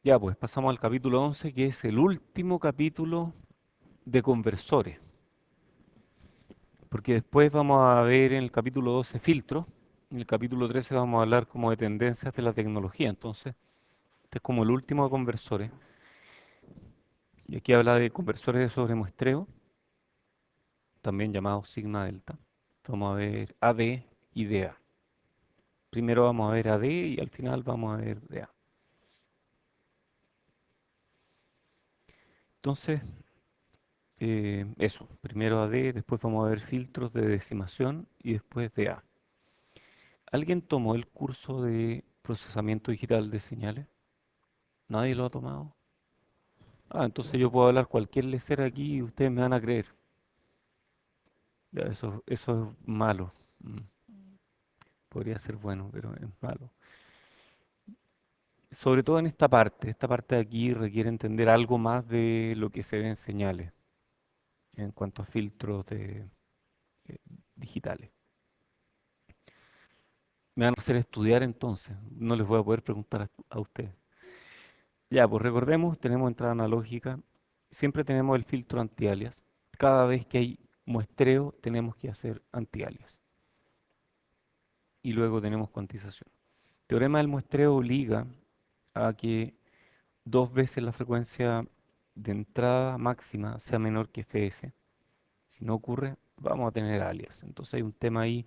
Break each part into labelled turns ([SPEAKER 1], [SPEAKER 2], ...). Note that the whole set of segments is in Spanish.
[SPEAKER 1] Ya, pues pasamos al capítulo 11, que es el último capítulo de conversores, porque después vamos a ver en el capítulo 12 filtros, en el capítulo 13 vamos a hablar como de tendencias de la tecnología, entonces este es como el último de conversores, y aquí habla de conversores de sobremuestreo, también llamados sigma delta. Vamos a ver AD y DA. Primero vamos a ver AD y al final vamos a ver DA. Entonces, eso, primero AD, después vamos a ver filtros de decimación y después DA. ¿Alguien tomó el curso de procesamiento digital de señales? ¿Nadie lo ha tomado? Ah, entonces yo puedo hablar cualquier lecera aquí y ustedes me van a creer. Ya, eso es malo. Mm, Podría ser bueno, pero es malo. Sobre todo en esta parte de aquí requiere entender algo más de lo que se ve en señales en cuanto a filtros eh, digitales. Me van a hacer estudiar entonces, no les voy a poder preguntar a ustedes. Ya, pues recordemos, tenemos entrada analógica, siempre tenemos el filtro antialias. Cada vez que hay muestreo tenemos que hacer antialias y luego tenemos cuantización. Teorema del muestreo obliga a que dos veces la frecuencia de entrada máxima sea menor que Fs. Si no ocurre, vamos a tener alias. Entonces hay un tema ahí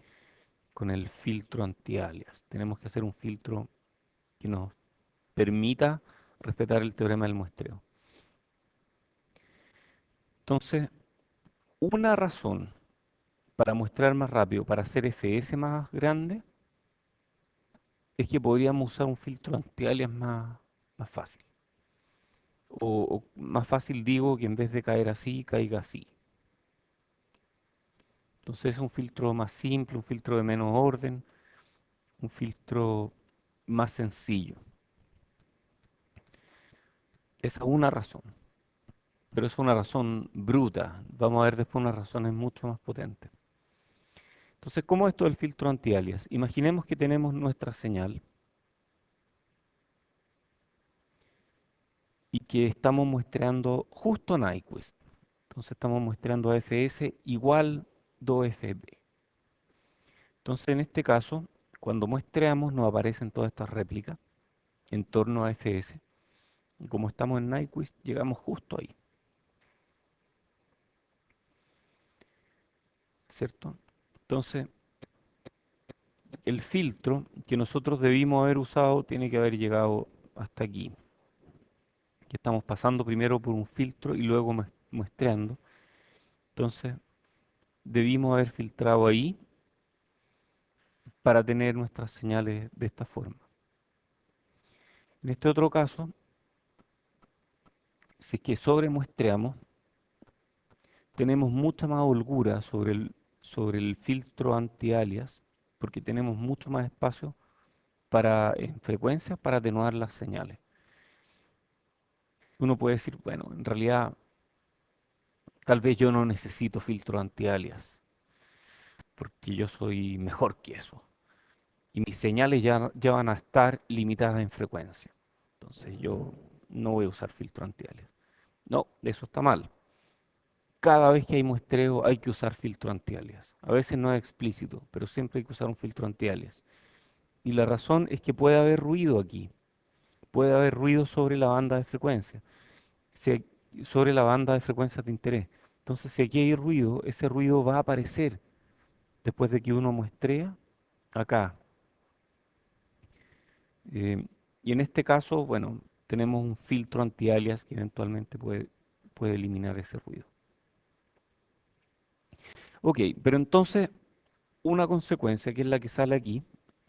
[SPEAKER 1] con el filtro anti-alias. Tenemos que hacer un filtro que nos permita respetar el teorema del muestreo. Entonces, una razón para muestrear más rápido, para hacer Fs más grande, es que podríamos usar un filtro anti-alias más fácil. O más fácil digo que en vez de caer así, caiga así. Entonces es un filtro más simple, un filtro de menos orden, un filtro más sencillo. Esa es una razón, pero es una razón bruta. Vamos a ver después unas razones mucho más potentes. Entonces, ¿cómo es esto del filtro anti-alias? Imaginemos que tenemos nuestra señal y que estamos muestreando justo Nyquist. Entonces estamos muestreando a Fs igual 2Fb. Entonces, en este caso, cuando muestreamos nos aparecen todas estas réplicas en torno a Fs. Y como estamos en Nyquist, llegamos justo ahí, ¿cierto? Entonces, el filtro que nosotros debimos haber usado tiene que haber llegado hasta aquí. Que estamos pasando primero por un filtro y luego muestreando. Entonces, debimos haber filtrado ahí para tener nuestras señales de esta forma. En este otro caso, si es que sobremuestreamos, tenemos mucha más holgura sobre el filtro anti-alias, porque tenemos mucho más espacio en frecuencias para atenuar las señales. Uno puede decir, bueno, en realidad tal vez yo no necesito filtro anti-alias, porque yo soy mejor que eso. Y mis señales ya van a estar limitadas en frecuencia. Entonces yo no voy a usar filtro anti-alias. No, eso está mal. Cada vez que hay muestreo hay que usar filtro anti-alias. A veces no es explícito, pero siempre hay que usar un filtro anti-alias. Y la razón es que puede haber ruido aquí. Puede haber ruido sobre la banda de frecuencia. Sobre la banda de frecuencias de interés. Entonces, si aquí hay ruido, ese ruido va a aparecer después de que uno muestrea acá. Eh, y en este caso, bueno, tenemos un filtro anti-alias que eventualmente puede eliminar ese ruido. Ok, pero entonces una consecuencia, que es la que sale aquí,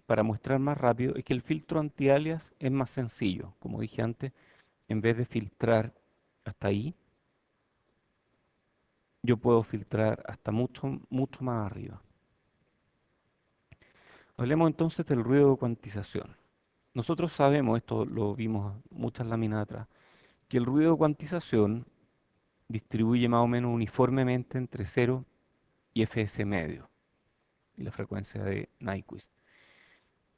[SPEAKER 1] para mostrar más rápido, es que el filtro anti-alias es más sencillo. Como dije antes, en vez de filtrar hasta ahí, yo puedo filtrar hasta mucho, mucho más arriba. Hablemos entonces del ruido de cuantización. Nosotros sabemos, esto lo vimos muchas láminas atrás, que el ruido de cuantización distribuye más o menos uniformemente entre 0 y Fs medio, y la frecuencia de Nyquist.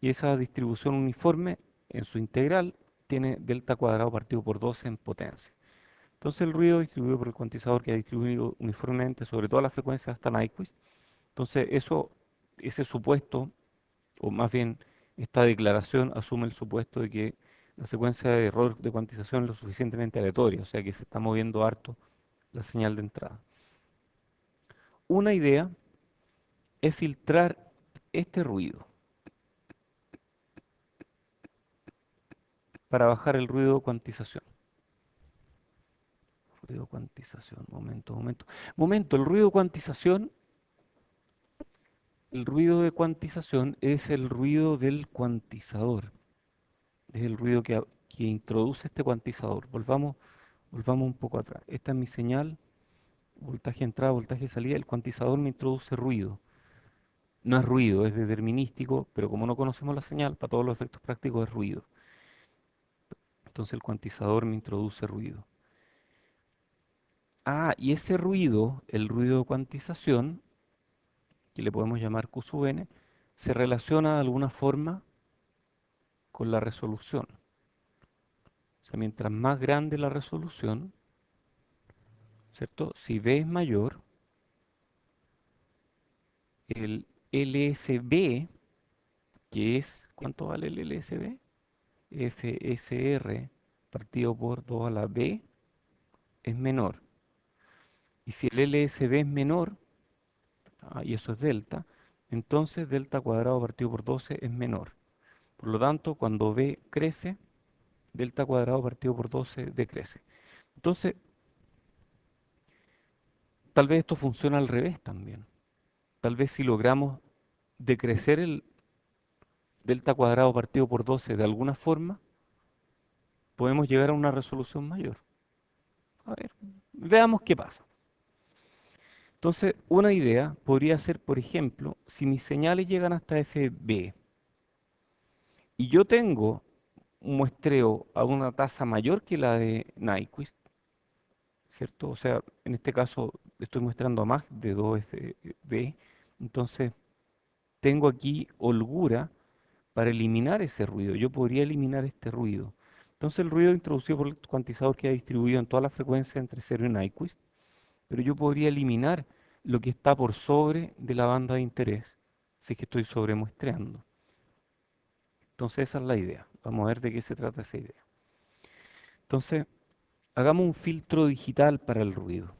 [SPEAKER 1] Y esa distribución uniforme en su integral tiene delta cuadrado partido por 12 en potencia. Entonces el ruido distribuido por el cuantizador queda distribuido uniformemente sobre todas las frecuencias hasta Nyquist. Entonces ese supuesto, o más bien esta declaración asume el supuesto de que la secuencia de error de cuantización es lo suficientemente aleatoria, o sea que se está moviendo harto la señal de entrada. Una idea es filtrar este ruido para bajar el ruido de cuantización. Ruido de cuantización, momento, momento. Momento, el ruido de cuantización es el ruido del cuantizador. Es el ruido que introduce este cuantizador. Volvamos un poco atrás. Esta es mi señal, voltaje de entrada, voltaje de salida. El cuantizador me introduce ruido. No es ruido, es determinístico, pero como no conocemos la señal, para todos los efectos prácticos es ruido. Entonces el cuantizador me introduce ruido. Ah, y ese ruido, el ruido de cuantización, que le podemos llamar Q sub n, se relaciona de alguna forma con la resolución. O sea, mientras más grande la resolución, ¿cierto? Si B es mayor, el LSB, que es, ¿cuánto vale el LSB? FSR partido por 2 a la B es menor. Y si el LSB es menor, y eso es delta, entonces delta cuadrado partido por 12 es menor. Por lo tanto, cuando B crece, delta cuadrado partido por 12 decrece. Entonces, tal vez esto funciona al revés también. Tal vez si logramos decrecer el delta cuadrado partido por 12 de alguna forma, podemos llegar a una resolución mayor. A ver, veamos qué pasa. Entonces, una idea podría ser, por ejemplo, si mis señales llegan hasta FB y yo tengo un muestreo a una tasa mayor que la de Nyquist, ¿cierto? O sea, en este caso estoy muestrando a más de 2FB, entonces tengo aquí holgura para eliminar ese ruido. Yo podría eliminar este ruido. Entonces el ruido introducido por el cuantizador queda distribuido en todas las frecuencias entre 0 y Nyquist, pero yo podría eliminar lo que está por sobre de la banda de interés, si es que estoy sobremuestreando. Entonces esa es la idea. Vamos a ver de qué se trata esa idea. Entonces, hagamos un filtro digital para el ruido.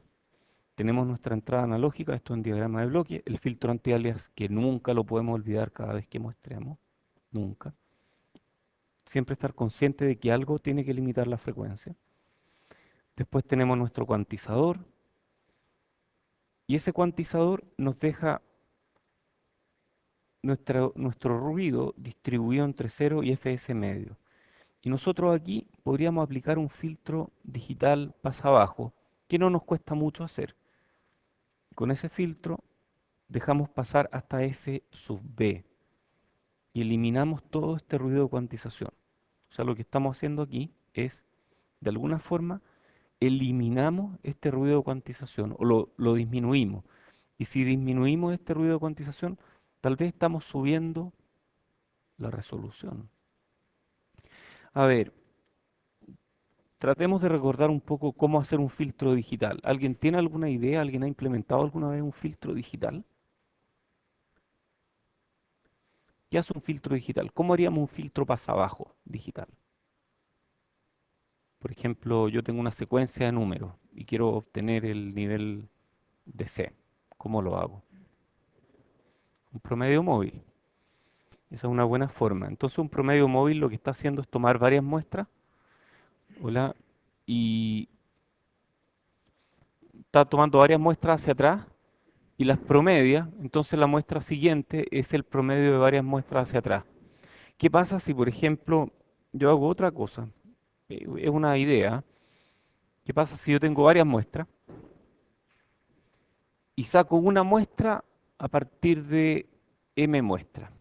[SPEAKER 1] Tenemos nuestra entrada analógica, esto en diagrama de bloque, el filtro antialias que nunca lo podemos olvidar cada vez que muestremos, nunca. Siempre estar consciente de que algo tiene que limitar la frecuencia. Después tenemos nuestro cuantizador y ese cuantizador nos deja nuestro ruido distribuido entre 0 y fs medio. Y nosotros aquí podríamos aplicar un filtro digital pasa abajo, que no nos cuesta mucho hacer. Con ese filtro dejamos pasar hasta f sub b y eliminamos todo este ruido de cuantización. O sea, lo que estamos haciendo aquí es, de alguna forma, eliminamos este ruido de cuantización o lo disminuimos. Y si disminuimos este ruido de cuantización, tal vez estamos subiendo la resolución. A ver, tratemos de recordar un poco cómo hacer un filtro digital. ¿Alguien tiene alguna idea? ¿Alguien ha implementado alguna vez un filtro digital? ¿Qué hace un filtro digital? ¿Cómo haríamos un filtro pasa abajo digital? Por ejemplo, yo tengo una secuencia de números y quiero obtener el nivel de C. ¿Cómo lo hago? Un promedio móvil. Esa es una buena forma. Entonces un promedio móvil lo que está haciendo es tomar varias muestras, hola, y está tomando varias muestras hacia atrás y las promedia. Entonces la muestra siguiente es el promedio de varias muestras hacia atrás. ¿Qué pasa si, por ejemplo, yo hago otra cosa? Es una idea. ¿Qué pasa si yo tengo varias muestras y saco una muestra a partir de m muestras?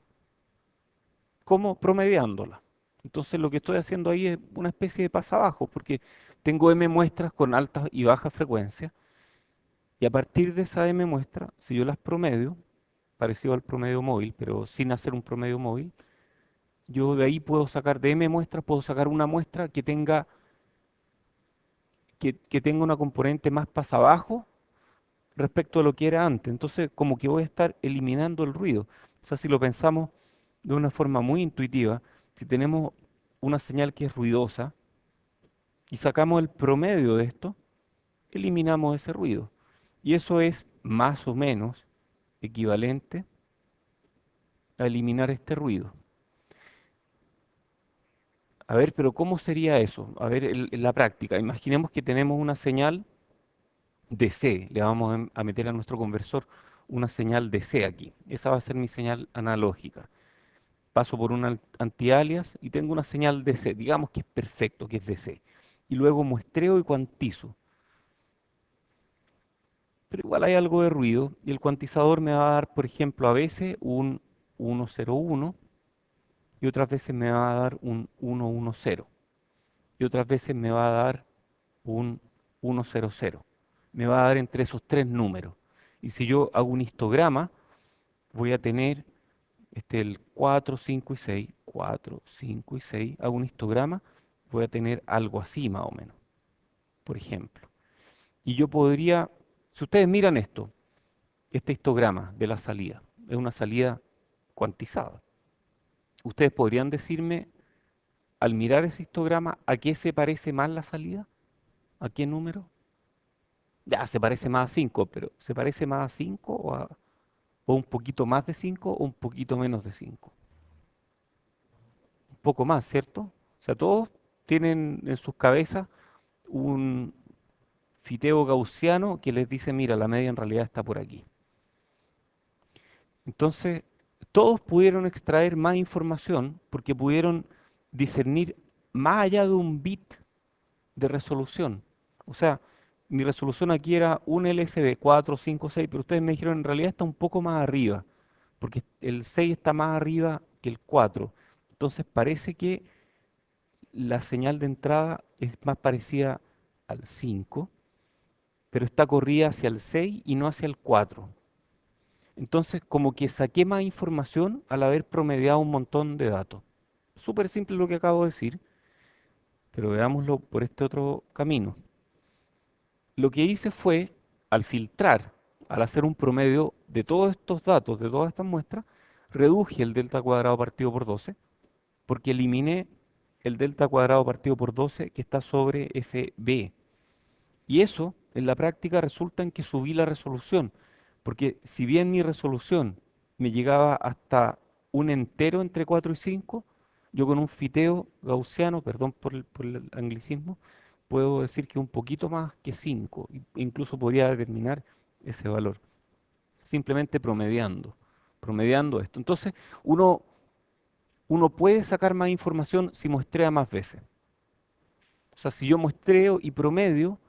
[SPEAKER 1] ¿Cómo? Promediándola. Entonces lo que estoy haciendo ahí es una especie de pasabajo, porque tengo m muestras con altas y bajas frecuencias, y a partir de esa m muestra, si yo las promedio, parecido al promedio móvil, pero sin hacer un promedio móvil, Yo de ahí puedo sacar de m muestras, puedo sacar una muestra que tenga una componente más pasa abajo respecto a lo que era antes. Entonces, como que voy a estar eliminando el ruido. O sea, si lo pensamos de una forma muy intuitiva, si tenemos una señal que es ruidosa y sacamos el promedio de esto, eliminamos ese ruido. Y eso es más o menos equivalente a eliminar este ruido. A ver, pero ¿cómo sería eso? A ver, en la práctica, imaginemos que tenemos una señal de C, le vamos a meter a nuestro conversor una señal de C aquí. Esa va a ser mi señal analógica. Paso por un antialias y tengo una señal de C, digamos que es perfecto, que es de C. Y luego muestreo y cuantizo. Pero igual hay algo de ruido y el cuantizador me va a dar, por ejemplo, a veces un 101 y otras veces me va a dar un 110 y otras veces me va a dar un 100. Me va a dar entre esos tres números. Y si yo hago un histograma, voy a tener el 4, 5 y 6, 4, 5 y 6, hago un histograma, voy a tener algo así más o menos, por ejemplo. Y yo podría, si ustedes miran esto, este histograma de la salida, es una salida cuantizada. Ustedes podrían decirme, al mirar ese histograma, ¿a qué se parece más la salida? ¿A qué número? Ya, se parece más a 5, pero ¿se parece más a 5 o un poquito más de 5 o un poquito menos de 5? Un poco más, ¿cierto? O sea, todos tienen en sus cabezas un fiteo gaussiano que les dice, mira, la media en realidad está por aquí. Entonces, todos pudieron extraer más información porque pudieron discernir más allá de un bit de resolución. O sea, mi resolución aquí era un LSD 4, 5, 6, pero ustedes me dijeron en realidad está un poco más arriba, porque el 6 está más arriba que el 4. Entonces parece que la señal de entrada es más parecida al 5, pero está corrida hacia el 6 y no hacia el 4. Entonces, como que saqué más información al haber promediado un montón de datos. Súper simple lo que acabo de decir, pero veámoslo por este otro camino. Lo que hice fue, al filtrar, al hacer un promedio de todos estos datos, de todas estas muestras, reduje el delta cuadrado partido por 12, porque eliminé el delta cuadrado partido por 12 que está sobre FB. Y eso, en la práctica, resulta en que subí la resolución, porque si bien mi resolución me llegaba hasta un entero entre 4 y 5, yo con un fiteo gaussiano, perdón por el anglicismo, puedo decir que un poquito más que 5, incluso podría determinar ese valor, simplemente promediando esto. Entonces, uno, uno puede sacar más información si muestrea más veces. O sea, si yo muestreo y promedio,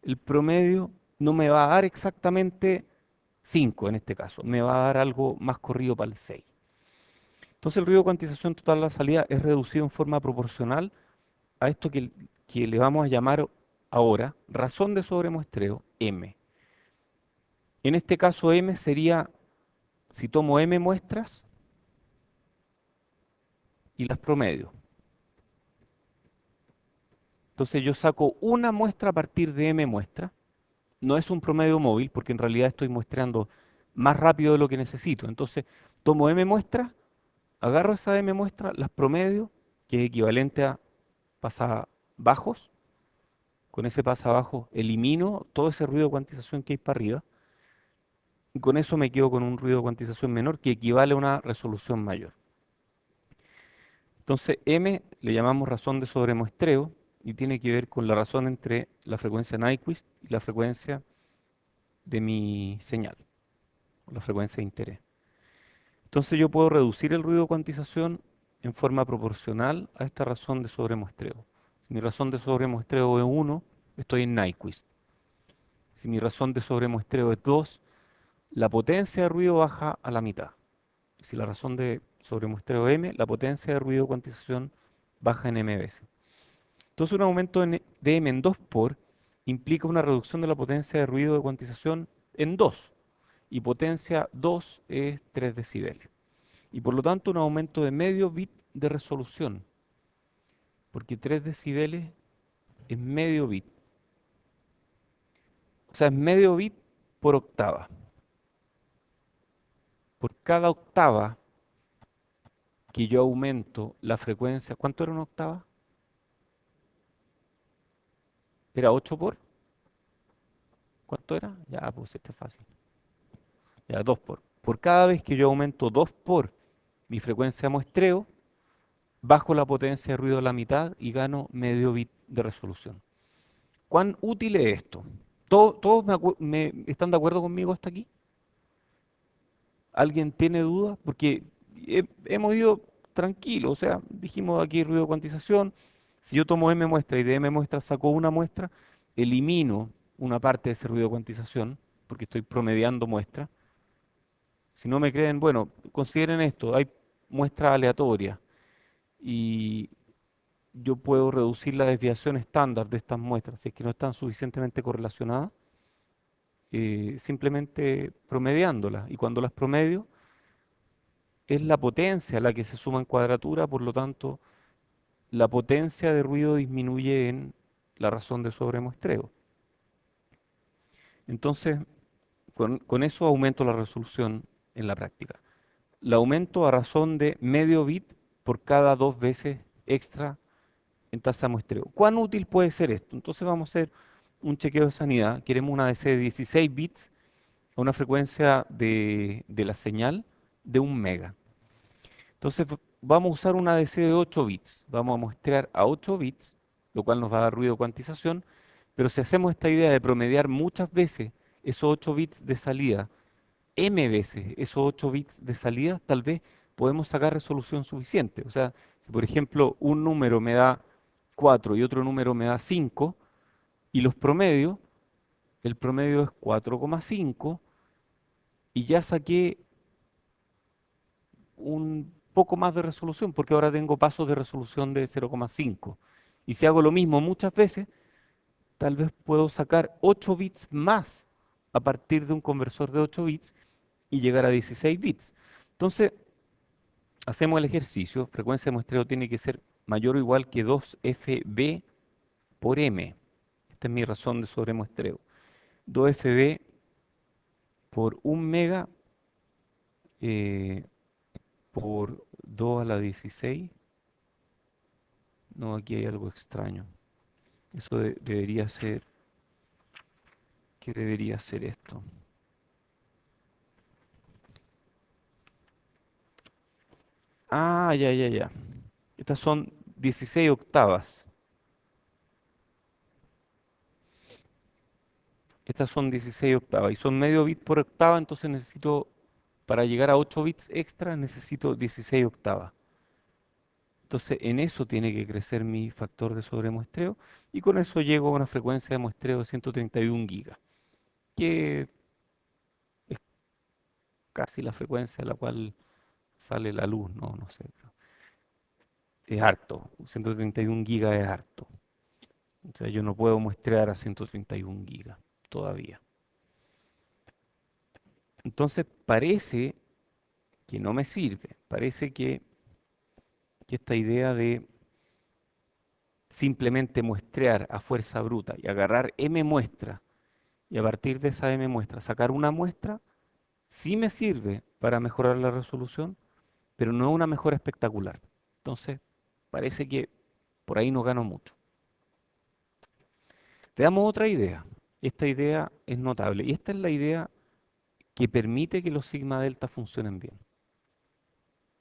[SPEAKER 1] el promedio no me va a dar exactamente 5 en este caso, me va a dar algo más corrido para el 6. Entonces el ruido de cuantización total a la salida es reducido en forma proporcional a esto que le vamos a llamar ahora razón de sobremuestreo, M. En este caso M sería, si tomo M muestras y las promedio. Entonces yo saco una muestra a partir de M muestra. No es un promedio móvil porque en realidad estoy muestreando más rápido de lo que necesito. Entonces tomo M muestras, agarro esa M muestra, las promedio, que es equivalente a pasabajos. Con ese pasabajo elimino todo ese ruido de cuantización que hay para arriba. Y con eso me quedo con un ruido de cuantización menor que equivale a una resolución mayor. Entonces M le llamamos razón de sobremuestreo y tiene que ver con la razón entre la frecuencia Nyquist y la frecuencia de mi señal, o la frecuencia de interés. Entonces yo puedo reducir el ruido de cuantización en forma proporcional a esta razón de sobremuestreo. Si mi razón de sobremuestreo es 1, estoy en Nyquist. Si mi razón de sobremuestreo es 2, la potencia de ruido baja a la mitad. Si la razón de sobremuestreo es m, la potencia de ruido de cuantización baja en m veces. Entonces un aumento de m en 2 por implica una reducción de la potencia de ruido de cuantización en 2. Y potencia 2 es 3 decibeles. y por lo tanto un aumento de medio bit de resolución, porque 3 decibeles es medio bit, o sea, es medio bit por octava. Por cada octava que yo aumento la frecuencia, ¿cuánto era una octava? ¿Era 8 por? ¿Cuánto era? Ya, pues este es fácil. Ya, 2 por. Por cada vez que yo aumento 2 por mi frecuencia de muestreo, bajo la potencia de ruido a la mitad y gano medio bit de resolución. ¿Cuán útil es esto? ¿Todos están de acuerdo conmigo hasta aquí? ¿Alguien tiene dudas? Porque hemos ido tranquilos, o sea, dijimos aquí ruido de cuantización. Si yo tomo m muestra y de m muestra saco una muestra, elimino una parte de ese ruido de cuantización, porque estoy promediando muestras. Si no me creen, bueno, consideren esto, hay muestras aleatorias y yo puedo reducir la desviación estándar de estas muestras, si es que no están suficientemente correlacionadas, simplemente promediándolas. Y cuando las promedio, es la potencia la que se suma en cuadratura, por lo tanto, la potencia de ruido disminuye en la razón de sobremuestreo. Entonces, con eso aumento la resolución en la práctica. La aumento a razón de medio bit por cada 2 veces extra en tasa de muestreo. ¿Cuán útil puede ser esto? Entonces vamos a hacer un chequeo de sanidad. Queremos una DC de 16 bits a una frecuencia de la señal de 1 mega. Entonces vamos a usar una DC de 8 bits. Vamos a muestrear a 8 bits, lo cual nos va a dar ruido de cuantización. Pero si hacemos esta idea de promediar muchas veces esos 8 bits de salida, m veces esos 8 bits de salida, tal vez podemos sacar resolución suficiente. O sea, si por ejemplo un número me da 4 y otro número me da 5, y los promedios, el promedio es 4,5, y ya saqué un poco más de resolución, porque ahora tengo pasos de resolución de 0,5. Y si hago lo mismo muchas veces, tal vez puedo sacar 8 bits más a partir de un conversor de 8 bits y llegar a 16 bits. Entonces, hacemos el ejercicio, frecuencia de muestreo tiene que ser mayor o igual que 2 FB por M. Esta es mi razón de sobremuestreo. 2 FB por 1 mega eh, por 2 a la 16. No, aquí hay algo extraño. Eso debería ser, ¿qué debería ser esto? Ah, ya, ya, ya. Estas son 16 octavas. Estas son 16 octavas y son medio bit por octava, entonces necesito, para llegar a 8 bits extra, necesito 16 octavas. Entonces en eso tiene que crecer mi factor de sobremuestreo y con eso llego a una frecuencia de muestreo de 131 gigas, que es casi la frecuencia a la cual sale la luz, no, no sé, pero es harto. 131 gigas es harto. O sea, yo no puedo muestrear a 131 gigas todavía. Entonces parece que no me sirve. Parece que esta idea de simplemente muestrear a fuerza bruta y agarrar m muestra y a partir de esa m muestra sacar una muestra, sí me sirve para mejorar la resolución, pero no es una mejora espectacular. Entonces, parece que por ahí no gano mucho. Veamos otra idea. Esta idea es notable y esta es la idea que permite que los sigma delta funcionen bien.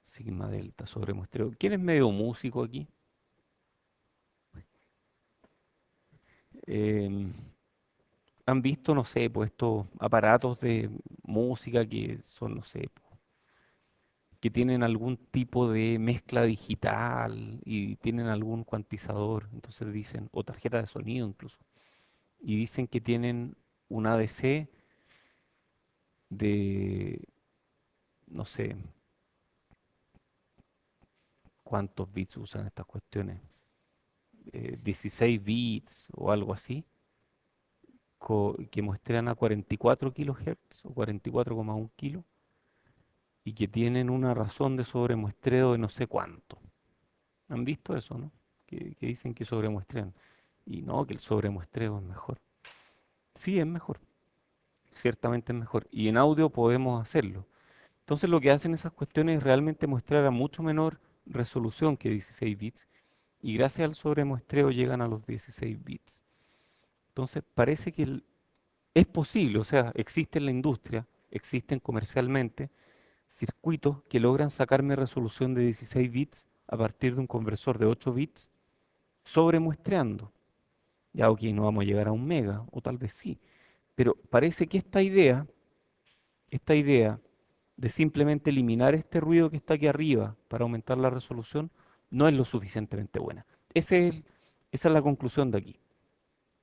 [SPEAKER 1] Sigma delta sobre muestreo. ¿Quién es medio músico aquí? Em, ¿Han visto, no sé, pues estos aparatos de música que son, no sé, que tienen algún tipo de mezcla digital y tienen algún cuantizador, entonces dicen, o tarjeta de sonido incluso, y dicen que tienen un ADC de, no sé, cuántos bits usan estas cuestiones, 16 bits o algo así, que muestran a 44 kilohertz o 44,1 kilos y que tienen una razón de sobremuestreo de no sé cuánto. ¿Han visto eso, no? Que dicen que sobremuestrean. Y no, que el sobremuestreo es mejor. Sí, es mejor. Ciertamente es mejor. Y en audio podemos hacerlo. Entonces lo que hacen esas cuestiones es realmente muestrar a mucho menor resolución que 16 bits. Y gracias al sobremuestreo llegan a los 16 bits. Entonces parece que es posible, o sea, existe en la industria, existen comercialmente circuitos que logran sacarme resolución de 16 bits a partir de un conversor de 8 bits sobremuestreando. Ya, ok, no vamos a llegar a un mega, o tal vez sí, pero parece que esta idea de simplemente eliminar este ruido que está aquí arriba para aumentar la resolución no es lo suficientemente buena. Esa es la conclusión de aquí.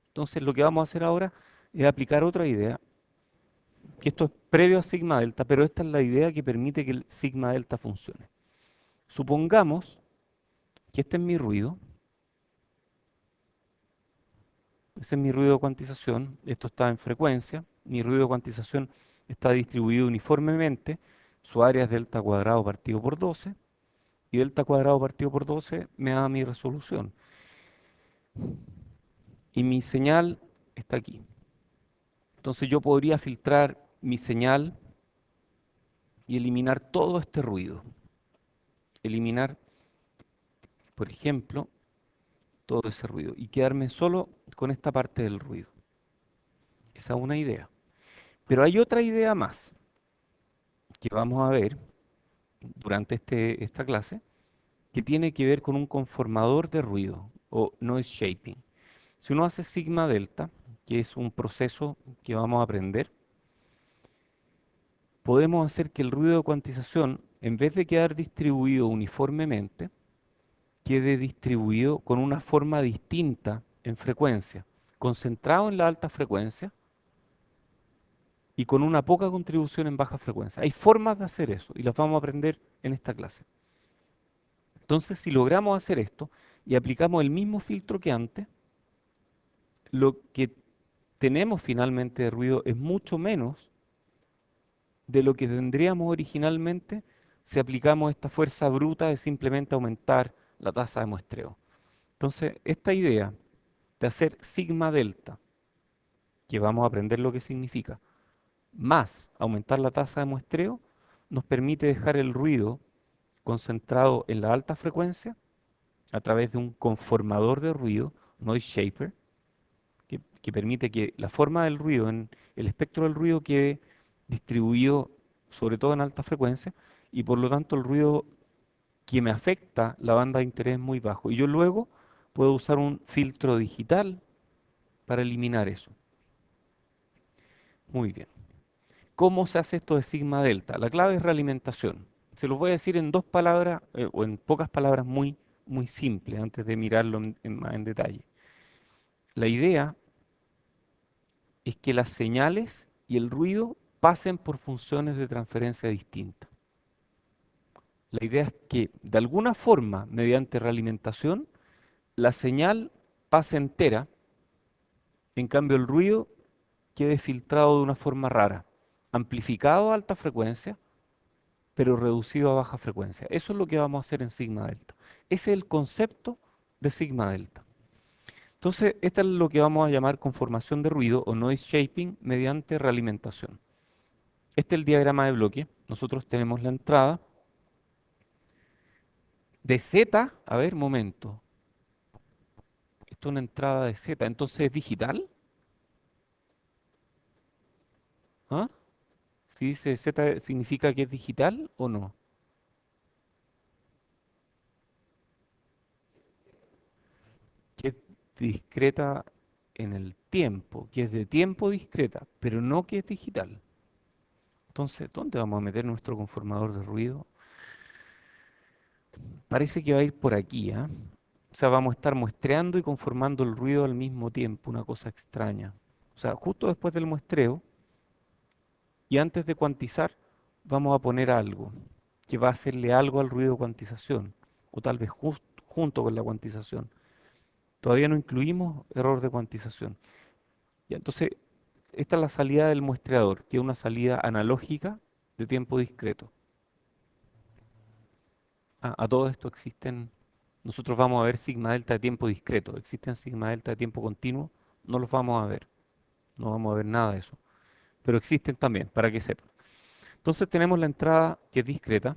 [SPEAKER 1] Entonces, lo que vamos a hacer ahora es aplicar otra idea, que esto es previo a sigma delta, pero esta es la idea que permite que el sigma delta funcione. Supongamos que este es mi ruido, ese es mi ruido de cuantización, esto está en frecuencia, mi ruido de cuantización está distribuido uniformemente, su área es delta cuadrado partido por 12, y delta cuadrado partido por 12 me da mi resolución. Y mi señal está aquí. Entonces yo podría filtrar mi señal y eliminar todo este ruido. Eliminar, por ejemplo, todo ese ruido y quedarme solo con esta parte del ruido. Esa es una idea. Pero hay otra idea más que vamos a ver durante esta clase que tiene que ver con un conformador de ruido o noise shaping. Si uno hace sigma delta, que es un proceso que vamos a aprender, podemos hacer que el ruido de cuantización, en vez de quedar distribuido uniformemente, quede distribuido con una forma distinta en frecuencia, concentrado en la alta frecuencia y con una poca contribución en baja frecuencia. Hay formas de hacer eso y las vamos a aprender en esta clase. Entonces, si logramos hacer esto y aplicamos el mismo filtro que antes, lo que tenemos finalmente de ruido es mucho menos de lo que tendríamos originalmente si aplicamos esta fuerza bruta de simplemente aumentar la tasa de muestreo. Entonces, esta idea de hacer sigma delta, que vamos a aprender lo que significa, más aumentar la tasa de muestreo, nos permite dejar el ruido concentrado en la alta frecuencia a través de un conformador de ruido, noise shaper, que permite que la forma del ruido, en el espectro del ruido quede distribuido sobre todo en alta frecuencia y por lo tanto el ruido que me afecta la banda de interés es muy bajo. Y yo luego puedo usar un filtro digital para eliminar eso. Muy bien. ¿Cómo se hace esto de sigma delta? La clave es realimentación. Se los voy a decir en dos palabras o en pocas palabras muy simples antes de mirarlo más en detalle. La idea es que las señales y el ruido pasen por funciones de transferencia distintas. La idea es que de alguna forma, mediante realimentación, la señal pase entera, en cambio el ruido quede filtrado de una forma rara, amplificado a alta frecuencia, pero reducido a baja frecuencia. Eso es lo que vamos a hacer en sigma delta. Ese es el concepto de sigma delta. Entonces, esta es lo que vamos a llamar conformación de ruido o noise shaping mediante realimentación. Este es el diagrama de bloque. Nosotros tenemos la entrada de Z. A ver, momento. Esto es una entrada de Z. Entonces, ¿es digital? ¿Ah? Si dice Z, ¿significa que es digital o no? Que es discreta en el tiempo, que es de tiempo discreta, pero no que es digital. Entonces, ¿dónde vamos a meter nuestro conformador de ruido? Parece que va a ir por aquí, ¿ah? O sea, vamos a estar muestreando y conformando el ruido al mismo tiempo, una cosa extraña. O sea, justo después del muestreo y antes de cuantizar, vamos a poner algo que va a hacerle algo al ruido de cuantización, o tal vez junto con la cuantización. Todavía no incluimos error de cuantización. Ya, entonces, esta es la salida del muestreador, que es una salida analógica de tiempo discreto. A todo esto existen, nosotros vamos a ver sigma delta de tiempo discreto, existen sigma delta de tiempo continuo, no los vamos a ver, no vamos a ver nada de eso, pero existen también, para que sepan. Entonces tenemos la entrada que es discreta,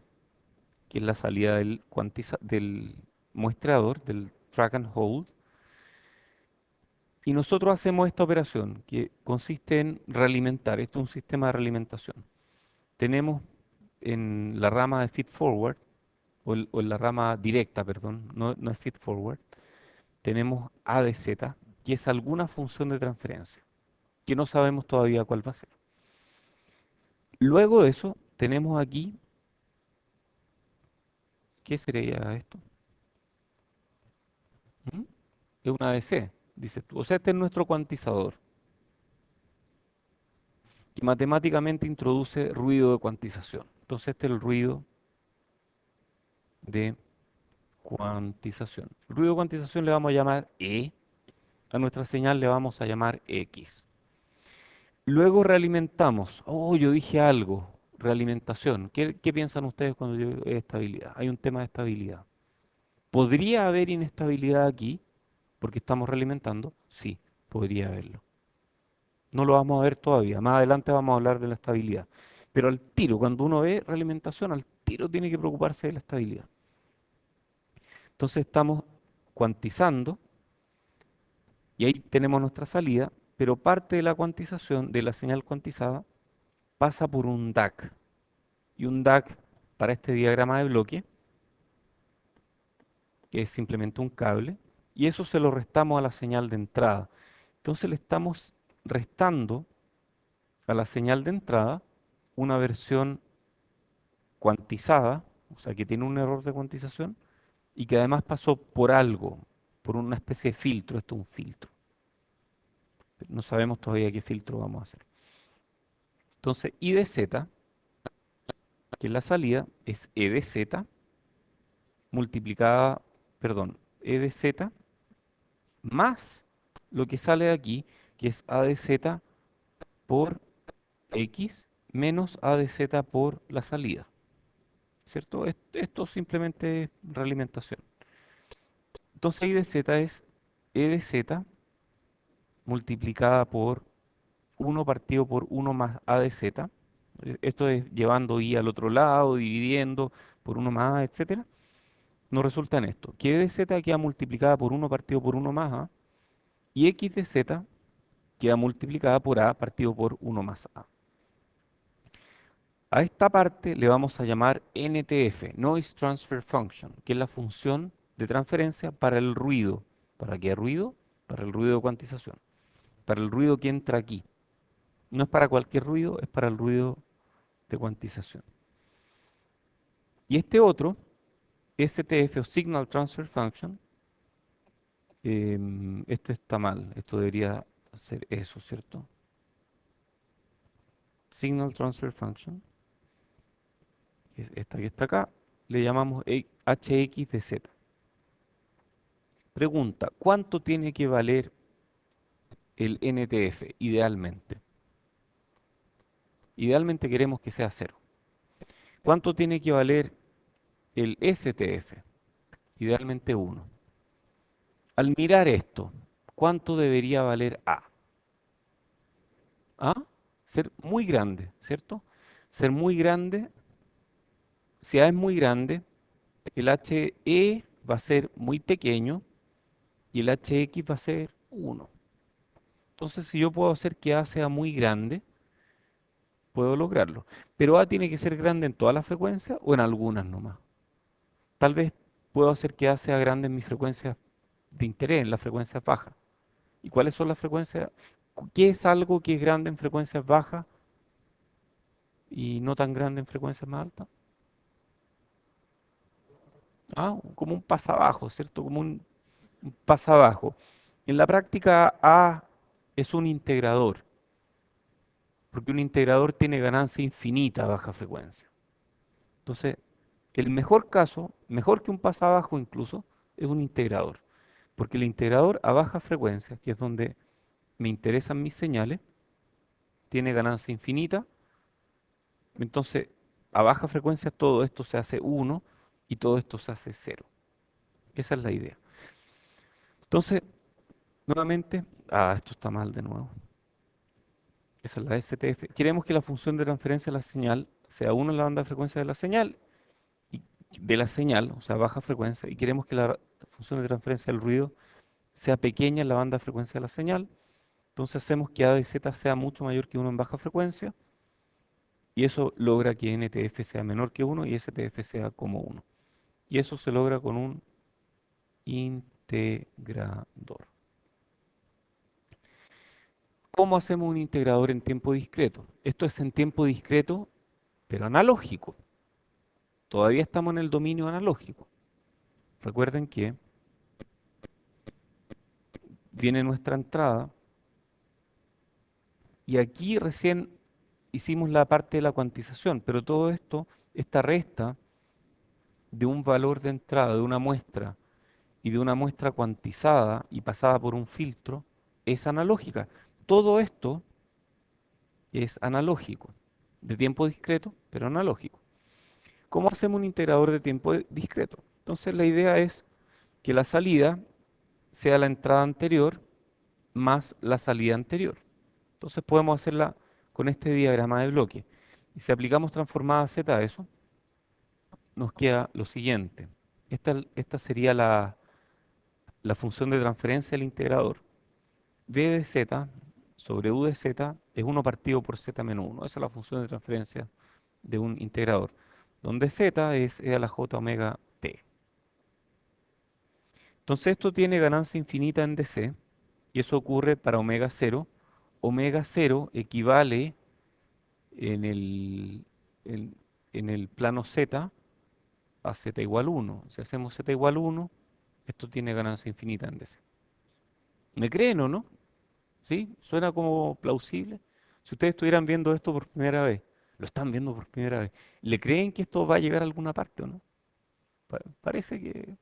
[SPEAKER 1] que es la salida del muestreador, del track and hold, y nosotros hacemos esta operación que consiste en realimentar, esto es un sistema de realimentación. Tenemos en la rama de feed forward, o en la rama directa, perdón, no es feed forward, tenemos A de Z, que es alguna función de transferencia, que no sabemos todavía cuál va a ser. Luego de eso, tenemos aquí, ¿qué sería esto? ¿Mm? Es una ADC, dices tú. O sea, este es nuestro cuantizador, que matemáticamente introduce ruido de cuantización. Entonces, este es el ruido de cuantización. El ruido de cuantización le vamos a llamar E, a nuestra señal le vamos a llamar X. Luego realimentamos. Oh, yo dije algo. Realimentación. ¿Qué piensan ustedes cuando yo digo estabilidad? Hay un tema de estabilidad. ¿Podría haber inestabilidad aquí porque estamos realimentando? Sí, podría haberlo. No lo vamos a ver todavía. Más adelante vamos a hablar de la estabilidad. Pero al tiro, cuando uno ve realimentación, al tiro tiene que preocuparse de la estabilidad. Entonces estamos cuantizando y ahí tenemos nuestra salida, pero parte de la cuantización, de la señal cuantizada, pasa por un DAC. Y un DAC para este diagrama de bloque, que es simplemente un cable, y eso se lo restamos a la señal de entrada. Entonces le estamos restando a la señal de entrada una versión cuantizada, o sea que tiene un error de cuantización, y que además pasó por algo, por una especie de filtro. Esto es un filtro. No sabemos todavía qué filtro vamos a hacer. Entonces, I de Z, que es la salida, es E de Z multiplicada, perdón, E de Z más lo que sale de aquí, que es A de Z por X menos A de Z por la salida. ¿Cierto? Esto simplemente es realimentación. Entonces I de Z es E de Z multiplicada por uno partido por uno más A de Z. Esto es llevando I al otro lado, dividiendo por uno más A, etcétera. Nos resulta en esto, que E de Z queda multiplicada por uno partido por uno más A y X de Z queda multiplicada por A partido por uno más A. A esta parte le vamos a llamar NTF, Noise Transfer Function, que es la función de transferencia para el ruido. ¿Para qué ruido? Para el ruido de cuantización. Para el ruido que entra aquí. No es para cualquier ruido, es para el ruido de cuantización. Y este otro, STF o Signal Transfer Function, este está mal. Esto debería ser eso, ¿cierto? Signal Transfer Function, que es esta que está acá, le llamamos HX de Z. Pregunta, ¿cuánto tiene que valer el NTF idealmente? Idealmente queremos que sea cero. ¿Cuánto tiene que valer el STF? Idealmente uno. Al mirar esto, ¿cuánto debería valer A? ¿Ah? Ser muy grande, ¿cierto? Ser muy grande, si A es muy grande, el HE va a ser muy pequeño y el HX va a ser uno. Entonces, si yo puedo hacer que A sea muy grande, puedo lograrlo. Pero A tiene que ser grande en todas las frecuencias o en algunas nomás. Tal vez puedo hacer que A sea grande en mis frecuencias de interés, en las frecuencias bajas. ¿Y cuáles son las frecuencias? ¿Qué es algo que es grande en frecuencias bajas y no tan grande en frecuencias más altas? Ah, como un pasabajo, ¿cierto? Como un pasabajo. En la práctica, A es un integrador, porque un integrador tiene ganancia infinita a baja frecuencia. Entonces, el mejor caso, mejor que un pasabajo incluso, es un integrador, porque el integrador a baja frecuencia, que es donde me interesan mis señales, tiene ganancia infinita. Entonces, a baja frecuencia todo esto se hace uno y todo esto se hace cero. Esa es la idea. Entonces, nuevamente, esto está mal de nuevo. Esa es la STF. Queremos que la función de transferencia de la señal sea 1 en la banda de frecuencia de la señal, y o sea, baja frecuencia, y queremos que la función de transferencia del ruido sea pequeña en la banda de frecuencia de la señal. Entonces hacemos que A de Z sea mucho mayor que 1 en baja frecuencia, y eso logra que NTF sea menor que 1 y STF sea como 1. Y eso se logra con un integrador. ¿Cómo hacemos un integrador en tiempo discreto? Esto es en tiempo discreto, pero analógico. Todavía estamos en el dominio analógico. Recuerden que viene nuestra entrada y aquí recién hicimos la parte de la cuantización, pero todo esto, esta resta de un valor de entrada de una muestra y de una muestra cuantizada y pasada por un filtro, es analógica. Todo esto es analógico, de tiempo discreto, pero analógico. ¿Cómo hacemos un integrador de tiempo discreto? Entonces la idea es que la salida sea la entrada anterior más la salida anterior. Entonces podemos hacerla con este diagrama de bloque. Y si aplicamos transformada Z a eso, nos queda lo siguiente. Esta sería la función de transferencia del integrador. V de Z sobre U de Z es 1 partido por Z menos 1. Esa es la función de transferencia de un integrador, donde Z es e a la j omega t. Entonces esto tiene ganancia infinita en DC, y eso ocurre para omega 0. Omega 0 equivale en en, en el plano Z a Z igual 1. Si hacemos Z igual 1, esto tiene ganancia infinita en DC. ¿Me creen o no? ¿Sí? ¿Suena como plausible? Si ustedes estuvieran viendo esto por primera vez, lo están viendo por primera vez, ¿le creen que esto va a llegar a alguna parte o no? Parece que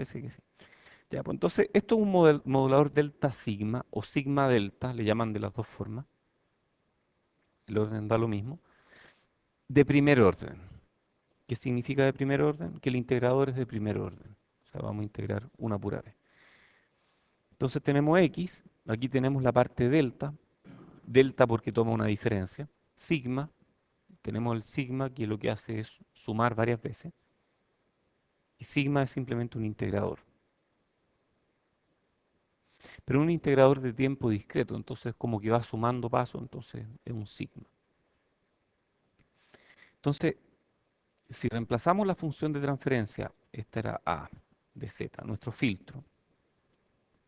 [SPEAKER 1] sí. Ya, pues entonces, esto es un modulador delta sigma o sigma delta, le llaman de las dos formas, el orden da lo mismo, de primer orden. ¿Qué significa de primer orden? Que el integrador es de primer orden. O sea, vamos a integrar una pura vez. Entonces tenemos x, aquí tenemos la parte delta, delta porque toma una diferencia, sigma, tenemos el sigma que lo que hace es sumar varias veces, y sigma es simplemente un integrador. Pero un integrador de tiempo discreto, entonces como que va sumando pasos, entonces es un sigma. Entonces, si reemplazamos la función de transferencia, esta era A de Z, nuestro filtro,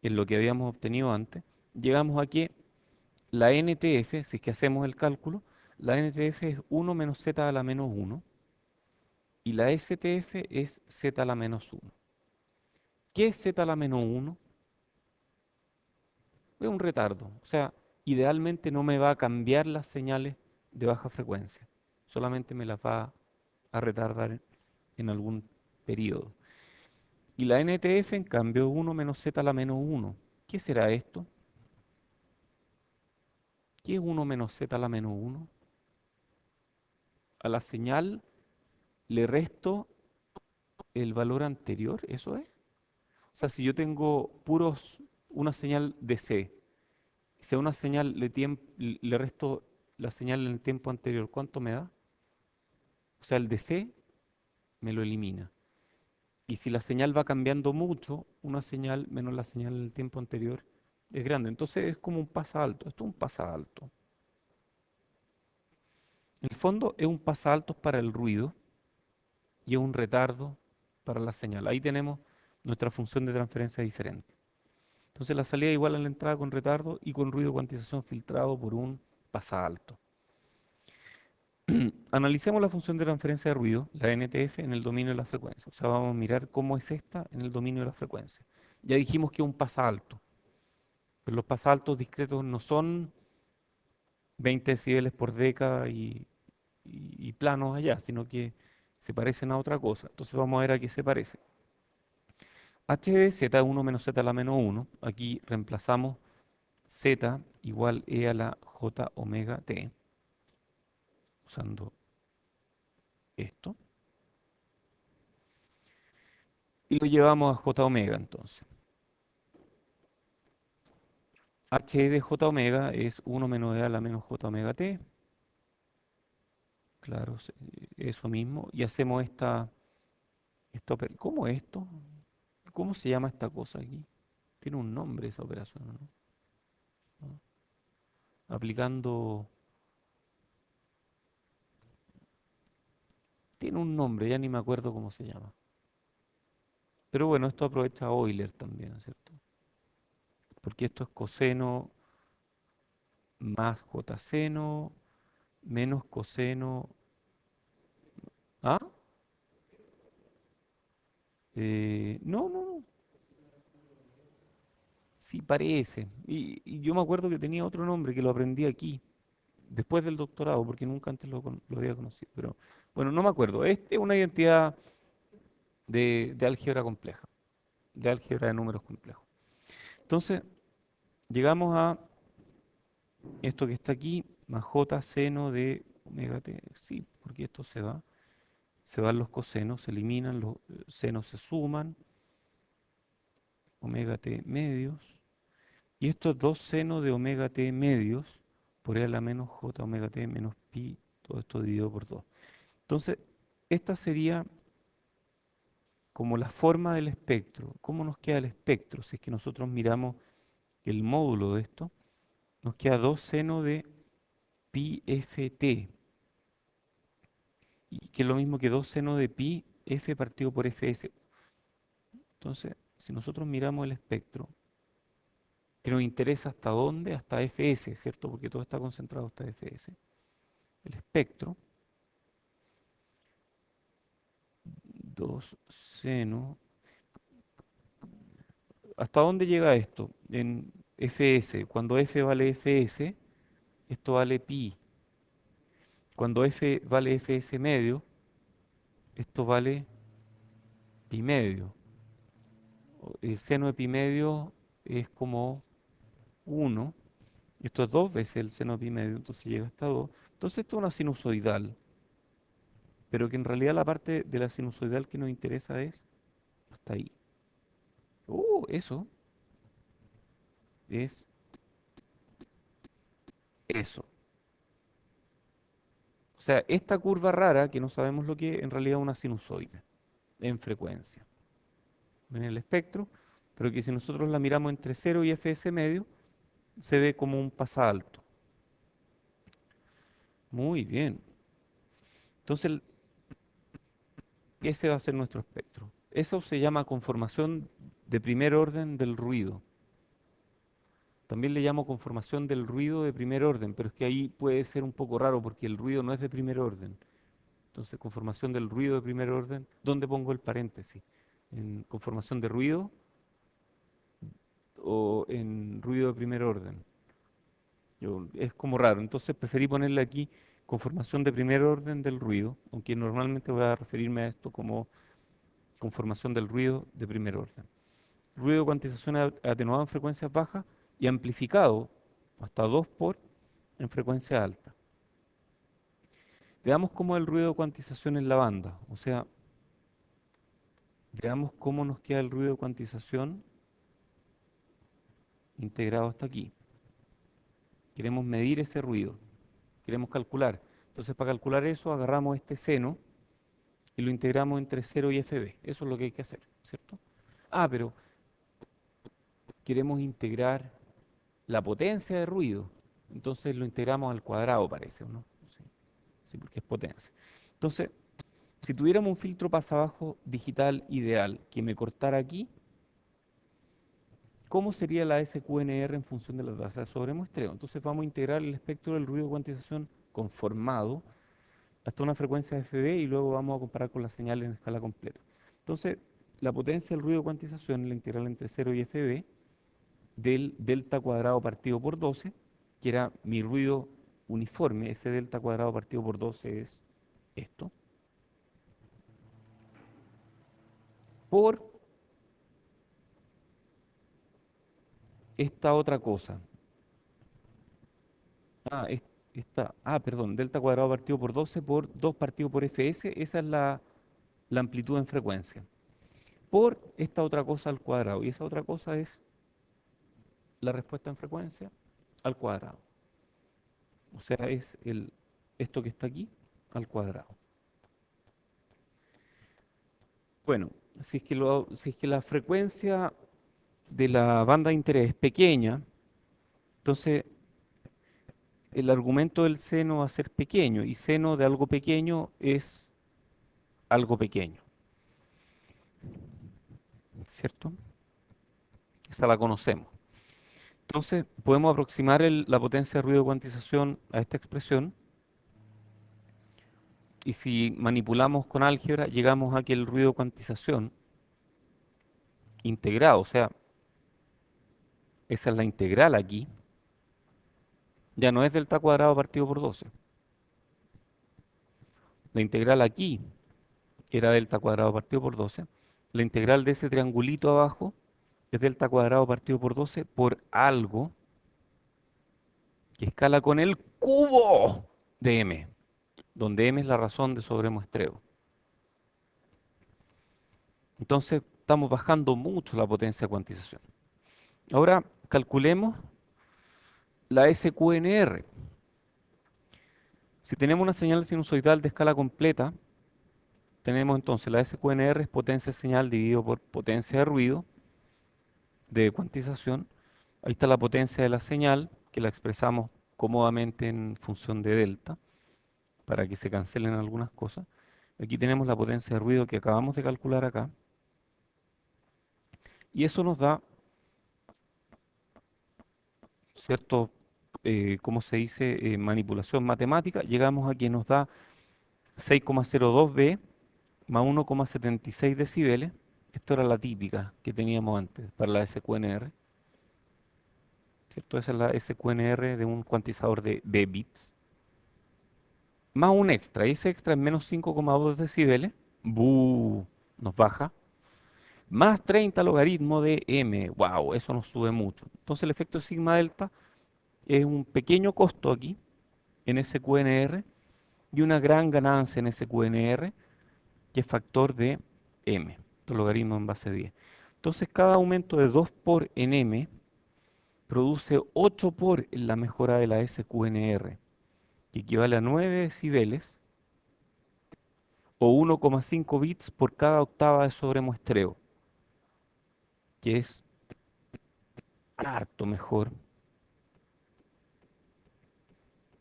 [SPEAKER 1] en lo que habíamos obtenido antes, llegamos a que la NTF, si es que hacemos el cálculo, la NTF es 1 menos Z a la menos 1 y la STF es Z a la menos 1. ¿Qué es Z a la menos 1? Es un retardo. O sea, idealmente no me va a cambiar las señales de baja frecuencia, solamente me las va a retardar en algún periodo. Y la NTF, en cambio, es 1 menos Z a la menos 1. ¿Qué será esto? ¿Qué es 1 menos Z a la menos 1? A la señal le resto el valor anterior, ¿eso es? O sea, si yo tengo una señal de C, si a una señal le resto la señal en el tiempo anterior, ¿cuánto me da? O sea, el de C me lo elimina. Y si la señal va cambiando mucho, una señal menos la señal en el tiempo anterior es grande. Entonces es como un pasalto. Esto es un pasalto. En el fondo es un pasalto para el ruido y es un retardo para la señal. Ahí tenemos nuestra función de transferencia diferente. Entonces la salida es igual a la entrada con retardo y con ruido de cuantización filtrado por un pasalto. Analicemos la función de transferencia de ruido, la NTF, en el dominio de la frecuencia. O sea, vamos a mirar cómo es esta en el dominio de la frecuencia. Ya dijimos que es un pasalto, pero los pasaltos discretos no son 20 decibeles por década y planos allá, sino que se parecen a otra cosa. Entonces vamos a ver a qué se parece. H de Z1 menos Z a la menos 1. Aquí reemplazamos Z igual E a la J omega T, usando esto. y lo llevamos a j omega entonces. H de j omega es 1 menos e a la menos j omega t. Claro, eso mismo. Y hacemos ¿cómo es esto? ¿Cómo se llama esta cosa aquí? Tiene un nombre esa operación, ¿no? ¿No? Aplicando... Tiene un nombre, ya ni me acuerdo cómo se llama. Pero bueno, esto aprovecha a Euler también, ¿cierto? Porque esto es coseno más j seno menos coseno. ¿Ah? No, no, no. Sí, parece. Y yo me acuerdo que tenía otro nombre que lo aprendí aquí, después del doctorado, porque nunca antes lo había conocido. Pero bueno, no me acuerdo. Este es una identidad de álgebra compleja, de álgebra de números complejos. Entonces, llegamos a esto que está aquí, más j seno de omega t. Sí, porque esto se va. Se van los cosenos, se eliminan, los senos se suman, omega t medios. Y esto es 2 seno de omega t medios por e a la menos j omega t menos pi, todo esto dividido por 2. Entonces, esta sería como la forma del espectro. ¿Cómo nos queda el espectro? Si es que nosotros miramos el módulo de esto, nos queda 2 seno de pi ft, y que es lo mismo que 2 seno de pi f partido por fs. Entonces, si nosotros miramos el espectro, que nos interesa hasta dónde, hasta fs, ¿cierto? Porque todo está concentrado hasta fs. El espectro, 2 seno. ¿Hasta dónde llega esto? En fs, cuando f vale fs, esto vale pi. Cuando f vale fs medio, esto vale pi medio. El seno de pi medio es como 1. Esto es 2 veces el seno de pi medio, entonces llega hasta 2. Entonces esto es una sinusoidal, pero que en realidad la parte de la sinusoidal que nos interesa es hasta ahí. Eso es eso. O sea, esta curva rara, que no sabemos lo que es, en realidad es una sinusoide en frecuencia, en el espectro, pero que si nosotros la miramos entre 0 y fs medio, se ve como un pasalto. Muy bien. Entonces, ese va a ser nuestro espectro. Eso se llama conformación de primer orden del ruido. También le llamo conformación del ruido de primer orden, pero es que ahí puede ser un poco raro porque el ruido no es de primer orden. Entonces, conformación del ruido de primer orden, ¿dónde pongo el paréntesis? ¿En conformación de ruido o en ruido de primer orden? Es como raro, entonces preferí ponerle aquí conformación de primer orden del ruido, aunque normalmente voy a referirme a esto como conformación del ruido de primer orden. Ruido de cuantización atenuado en frecuencias bajas y amplificado hasta 2 por en frecuencia alta. Veamos cómo es el ruido de cuantización en la banda, o sea, veamos cómo nos queda el ruido de cuantización integrado hasta aquí. Queremos medir ese ruido, queremos calcular. Entonces, para calcular eso, agarramos este seno y lo integramos entre 0 y FB. Eso es lo que hay que hacer, ¿cierto? Ah, pero queremos integrar la potencia de ruido. Entonces lo integramos al cuadrado, parece, ¿o no? Sí, sí, porque es potencia. Entonces, si tuviéramos un filtro pasabajo digital ideal que me cortara aquí, ¿cómo sería la SQNR en función de la tasa de sobremuestreo? Entonces vamos a integrar el espectro del ruido de cuantización conformado hasta una frecuencia de FB y luego vamos a comparar con las señales en escala completa. Entonces, la potencia del ruido de cuantización es la integral entre 0 y FB del delta cuadrado partido por 12, que era mi ruido uniforme. Ese delta cuadrado partido por 12 es esto, por esta otra cosa. Ah, perdón, delta cuadrado partido por 12 por 2 partido por Fs, esa es la amplitud en frecuencia. por esta otra cosa al cuadrado. Y esa otra cosa es la respuesta en frecuencia al cuadrado. O sea, es esto que está aquí al cuadrado. Bueno, si es que la frecuencia de la banda de interés es pequeña, entonces el argumento del seno va a ser pequeño y seno de algo pequeño es algo pequeño, ¿cierto? Esa la conocemos. Entonces podemos aproximar la potencia de ruido de cuantización a esta expresión y si manipulamos con álgebra llegamos a que el ruido de cuantización integrado, o sea, esa es la integral aquí, ya no es delta cuadrado partido por 12. La integral aquí era delta cuadrado partido por 12. La integral de ese triangulito abajo es delta cuadrado partido por 12 por algo que escala con el cubo de m, donde m es la razón de sobremuestreo. Entonces estamos bajando mucho la potencia de cuantización. Ahora calculemos la SQNR. Si tenemos una señal sinusoidal de escala completa, tenemos entonces la SQNR es potencia de señal dividido por potencia de ruido de cuantización. Ahí está la potencia de la señal, que la expresamos cómodamente en función de delta, para que se cancelen algunas cosas. Aquí tenemos la potencia de ruido que acabamos de calcular acá. Y eso nos da, cierto, ¿cómo se dice? Manipulación matemática. Llegamos a que nos da 6,02 B más 1,76 decibeles. Esto era la típica que teníamos antes para la SQNR. ¿Cierto? Esa es la SQNR de un cuantizador de bits. Más un extra, y ese extra es menos 5,2 decibeles. ¡Bú! Nos baja. Más 30 logaritmo de m. ¡Wow! Eso nos sube mucho. Entonces el efecto de sigma delta es un pequeño costo aquí en SQNR y una gran ganancia en SQNR que es factor de m. Estos logaritmos en base 10. Entonces cada aumento de 2 por en m produce 8 por en la mejora de la SQNR, que equivale a 9 decibeles o 1,5 bits por cada octava de sobremuestreo, que es harto mejor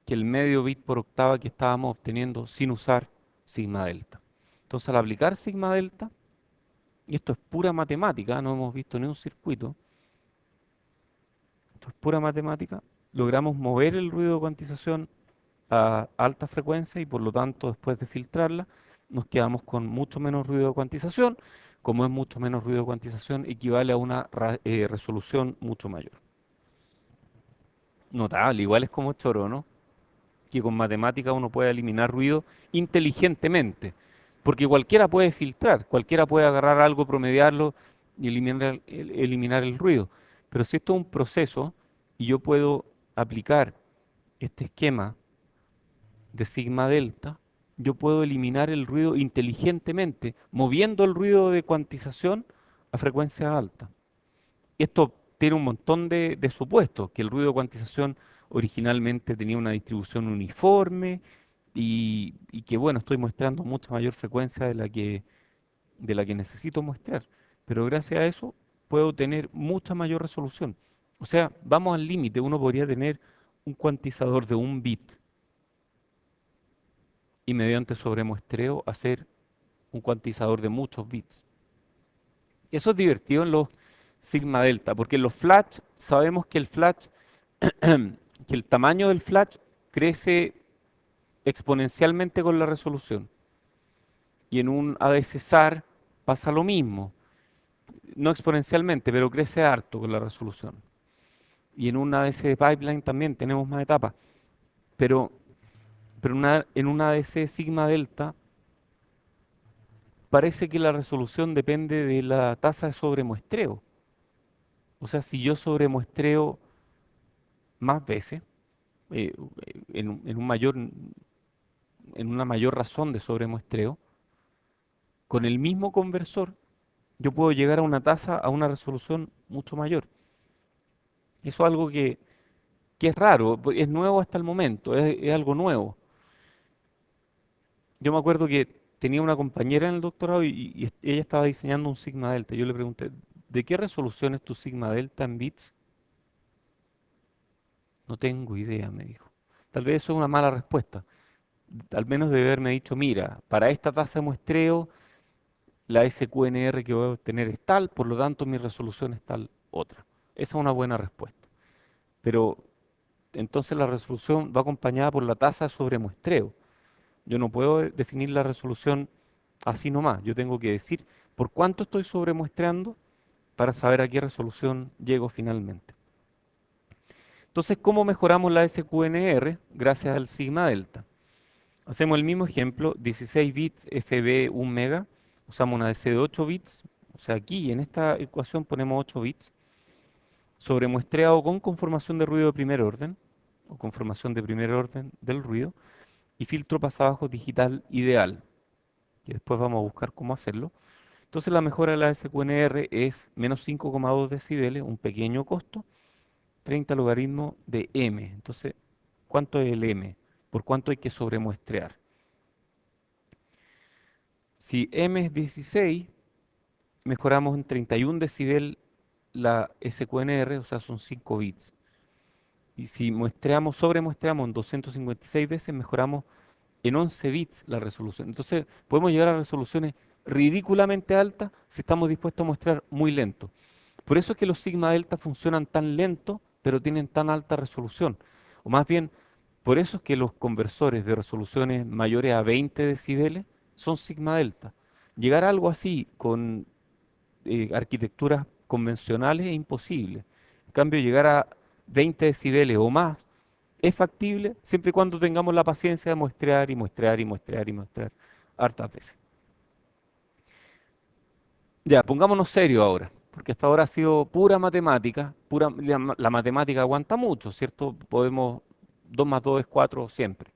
[SPEAKER 1] que el medio bit por octava que estábamos obteniendo sin usar sigma delta. Entonces al aplicar sigma delta, y esto es pura matemática, no hemos visto ni un circuito, esto es pura matemática, logramos mover el ruido de cuantización a alta frecuencia y por lo tanto después de filtrarla nos quedamos con mucho menos ruido de cuantización. Como es mucho menos ruido de cuantización, equivale a una resolución mucho mayor. Notable, igual es como choro, ¿no? Que con matemática uno puede eliminar ruido inteligentemente, porque cualquiera puede filtrar, cualquiera puede agarrar algo, promediarlo y eliminar el ruido. Pero si esto es un proceso y yo puedo aplicar este esquema de sigma delta, yo puedo eliminar el ruido inteligentemente, moviendo el ruido de cuantización a frecuencia alta. Esto tiene un montón de supuestos, que el ruido de cuantización originalmente tenía una distribución uniforme y que, bueno, estoy mostrando mucha mayor frecuencia de la que necesito mostrar. Pero gracias a eso puedo tener mucha mayor resolución. O sea, vamos al límite, uno podría tener un cuantizador de un bit y mediante sobremuestreo hacer un cuantizador de muchos bits. Eso es divertido en los sigma delta, porque en los flash sabemos que el flash, que el tamaño del flash crece exponencialmente con la resolución. Y en un ADC SAR pasa lo mismo, no exponencialmente, pero crece harto con la resolución. Y en un ADC de pipeline también tenemos más etapas, pero, en un ADC sigma delta parece que la resolución depende de la tasa de sobremuestreo. O sea, si yo sobremuestreo más veces, eh, en un mayor, en una mayor razón de sobremuestreo, con el mismo conversor, yo puedo llegar a una tasa, a una resolución mucho mayor. Eso es algo que es raro, es nuevo hasta el momento, es algo nuevo. Yo me acuerdo que tenía una compañera en el doctorado y ella estaba diseñando un sigma delta. Yo le pregunté, ¿de qué resolución es tu sigma delta en bits? No tengo idea, me dijo. Tal vez eso es una mala respuesta. Al menos debe haberme dicho, mira, para esta tasa de muestreo, la SQNR que voy a obtener es tal, por lo tanto mi resolución es tal otra. Esa es una buena respuesta. Pero entonces la resolución va acompañada por la tasa sobre muestreo. Yo no puedo definir la resolución así nomás. Yo tengo que decir por cuánto estoy sobremuestreando para saber a qué resolución llego finalmente. Entonces, ¿cómo mejoramos la SQNR? Gracias al sigma delta. Hacemos el mismo ejemplo, 16 bits FB 1 mega, usamos una DC de 8 bits, o sea, aquí en esta ecuación ponemos 8 bits, sobremuestreado con conformación de ruido de primer orden, o conformación de primer orden del ruido, y filtro pasabajo digital ideal, que después vamos a buscar cómo hacerlo. Entonces la mejora de la SQNR es menos 5,2 decibeles, un pequeño costo, 30 logaritmo de m. Entonces, ¿cuánto es el m? ¿Por cuánto hay que sobremuestrear? Si m es 16, mejoramos en 31 decibel la SQNR, o sea, son 5 bits. Y si muestreamos, sobremuestreamos en 256 veces, mejoramos en 11 bits la resolución. Entonces, podemos llegar a resoluciones ridículamente altas si estamos dispuestos a muestrear muy lento. Por eso es que los sigma delta funcionan tan lento, pero tienen tan alta resolución. O más bien, por eso es que los conversores de resoluciones mayores a 20 decibeles son sigma delta. Llegar a algo así con arquitecturas convencionales es imposible. En cambio, llegar a 20 decibeles o más es factible siempre y cuando tengamos la paciencia de muestrear y muestrear y muestrear y muestrear hartas veces. Ya, pongámonos serios ahora, porque hasta ahora ha sido pura matemática, la matemática aguanta mucho, ¿cierto? Podemos, 2 más 2 es 4 siempre,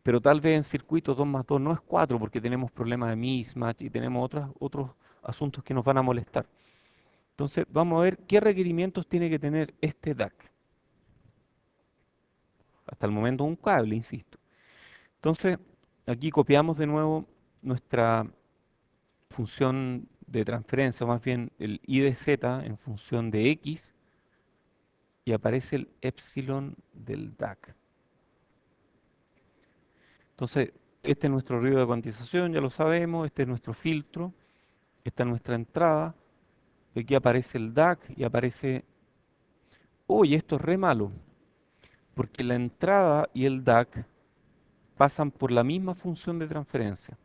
[SPEAKER 1] pero tal vez en circuitos 2 más 2 no es 4 porque tenemos problemas de mismatch y tenemos otros asuntos que nos van a molestar. Entonces, vamos a ver qué requerimientos tiene que tener este DAC. Hasta el momento un cable, insisto. Entonces, aquí copiamos de nuevo nuestra función de transferencia, o más bien el I de z en función de x, y aparece el epsilon del DAC. Entonces, este es nuestro ruido de cuantización, ya lo sabemos, este es nuestro filtro, esta es nuestra entrada, y aquí aparece el DAC y aparece, uy, esto es re malo, porque la entrada y el DAC pasan por la misma función de transferencia.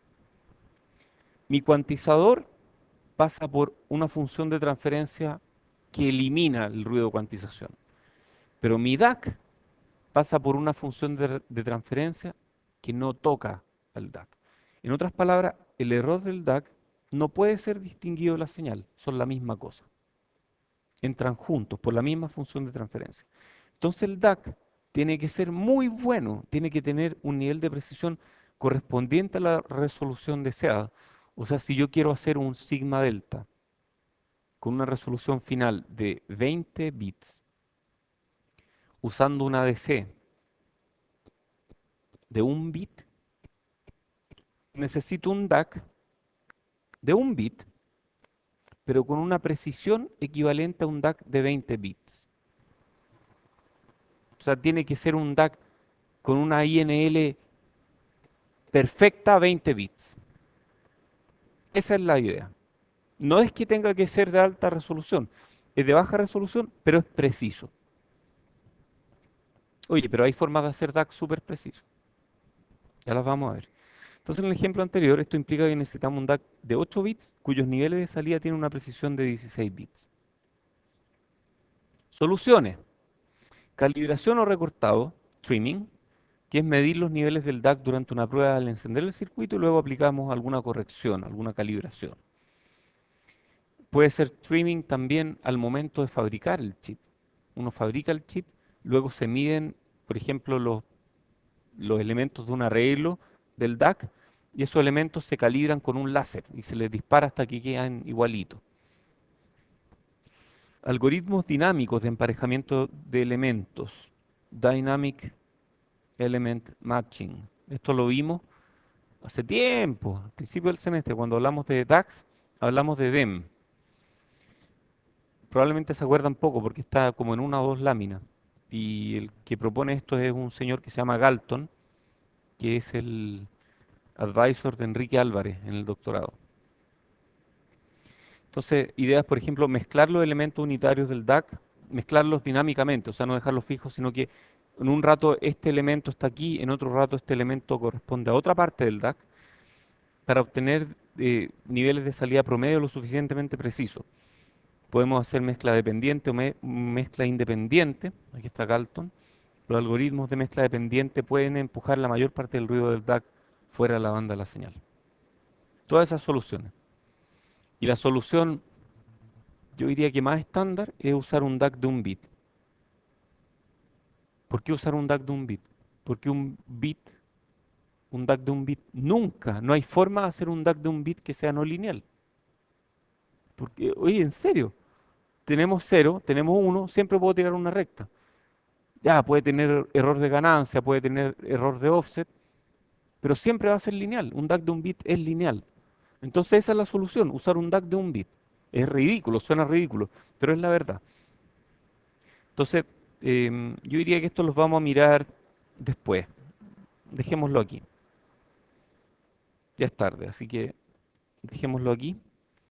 [SPEAKER 1] Mi cuantizador pasa por una función de transferencia que elimina el ruido de cuantización, pero mi DAC pasa por una función de transferencia que no toca al DAC. En otras palabras, el error del DAC no puede ser distinguido de la señal, son la misma cosa. Entran juntos por la misma función de transferencia. Entonces el DAC tiene que ser muy bueno, tiene que tener un nivel de precisión correspondiente a la resolución deseada. O sea, si yo quiero hacer un sigma delta con una resolución final de 20 bits usando una DC de un bit, necesito un DAC de un bit, pero con una precisión equivalente a un DAC de 20 bits. O sea, tiene que ser un DAC con una INL perfecta a 20 bits. Esa es la idea. No es que tenga que ser de alta resolución, es de baja resolución, pero es preciso. Oye, pero hay formas de hacer DAC súper preciso. Ya las vamos a ver. Entonces, en el ejemplo anterior, esto implica que necesitamos un DAC de 8 bits, cuyos niveles de salida tienen una precisión de 16 bits. Soluciones. Calibración o recortado, trimming, que es medir los niveles del DAC durante una prueba al encender el circuito y luego aplicamos alguna corrección, alguna calibración. Puede ser trimming también al momento de fabricar el chip. Uno fabrica el chip, luego se miden, por ejemplo, los elementos de un arreglo del DAC y esos elementos se calibran con un láser y se les dispara hasta que quedan igualitos. Algoritmos dinámicos de emparejamiento de elementos. Dynamic Element Matching. Esto lo vimos hace tiempo, al principio del semestre, cuando hablamos de DAX, hablamos de DEM. Probablemente se acuerdan poco porque está como en una o dos láminas. Y el que propone esto es un señor que se llama Galton, que es el advisor de Enrique Álvarez en el doctorado. Entonces, ideas, por ejemplo, mezclar los elementos unitarios del DAC, mezclarlos dinámicamente, o sea, no dejarlos fijos, sino que en un rato este elemento está aquí, en otro rato este elemento corresponde a otra parte del DAC, para obtener niveles de salida promedio lo suficientemente precisos. Podemos hacer mezcla dependiente o mezcla independiente, aquí está Galton. Los algoritmos de mezcla dependiente pueden empujar la mayor parte del ruido del DAC fuera de la banda de la señal. Todas esas soluciones. Y la solución, yo diría que más estándar, es usar un DAC de un bit. ¿Por qué usar un DAC de un bit? Porque un DAC de un bit, nunca, no hay forma de hacer un DAC de un bit que sea no lineal. Porque, oye, en serio, tenemos 0, tenemos 1, siempre puedo tirar una recta. Ya, puede tener error de ganancia, puede tener error de offset, pero siempre va a ser lineal. Un DAC de un bit es lineal. Entonces esa es la solución, usar un DAC de un bit. Es ridículo, suena ridículo, pero es la verdad. Entonces, yo diría que esto los vamos a mirar después. Dejémoslo aquí. Ya es tarde, así que dejémoslo aquí.